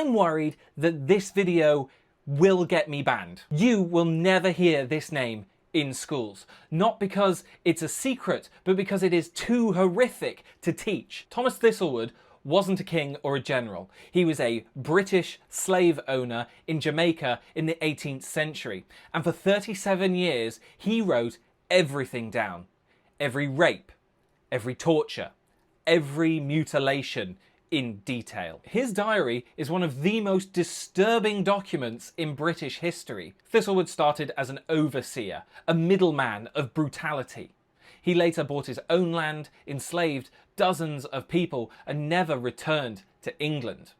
I'm worried that this video will get me banned. You will never hear this name in schools. Not because it's a secret, but because it is too horrific to teach. Thomas Thistlewood wasn't a king or a general. He was a British slave owner in Jamaica in the 18th century. And for 37 years, he wrote everything down. Every rape, every torture, every mutilation in detail. His diary is one of the most disturbing documents in British history. Thistlewood started as an overseer, a middleman of brutality. He later bought his own land, enslaved dozens of people, and never returned to England.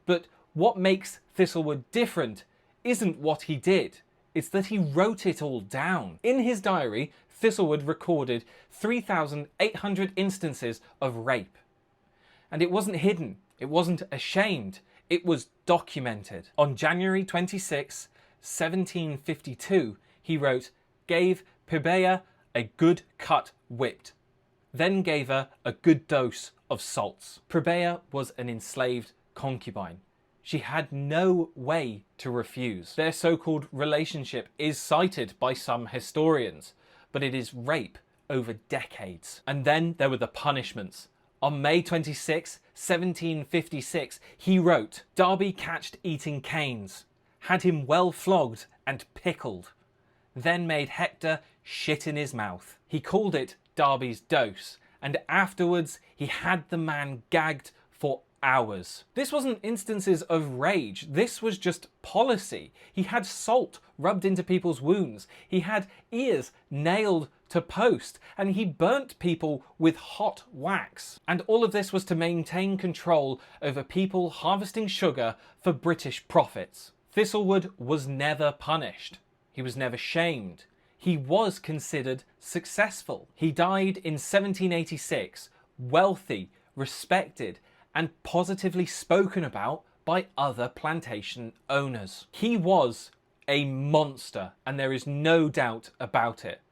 But what makes Thistlewood different isn't what he did, it's that he wrote it all down. In his diary, Thistlewood recorded 3,800 instances of rape. And it wasn't hidden, it wasn't ashamed, it was documented. On January 26, 1752, he wrote, "Gave Pibea a good cut whipped, then gave her a good dose of salts." Pibea was an enslaved concubine. She had no way to refuse. Their so-called relationship is cited by some historians, but it is rape over decades. And then there were the punishments. On May 26, 1756, he wrote, "Darby catched eating canes, had him well flogged and pickled, then made Hector shit in his mouth." He called it Darby's dose, and afterwards he had the man gagged for hours. This wasn't instances of rage, this was just policy. He had salt rubbed into people's wounds, he had ears nailed to post, and he burnt people with hot wax. And all of this was to maintain control over people harvesting sugar for British profits. Thistlewood was never punished. He was never shamed. He was considered successful. He died in 1786, wealthy, respected, and positively spoken about by other plantation owners. He was a monster, and there is no doubt about it.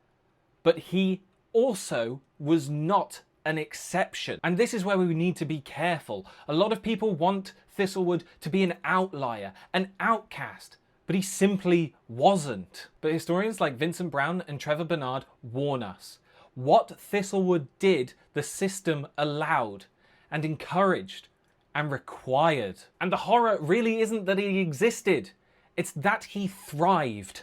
But he also was not an exception. And this is where we need to be careful. A lot of people want Thistlewood to be an outlier, an outcast, but he simply wasn't. But historians like Vincent Brown and Trevor Bernard warn us. What Thistlewood did, the system allowed and encouraged and required. And the horror really isn't that he existed, it's that he thrived.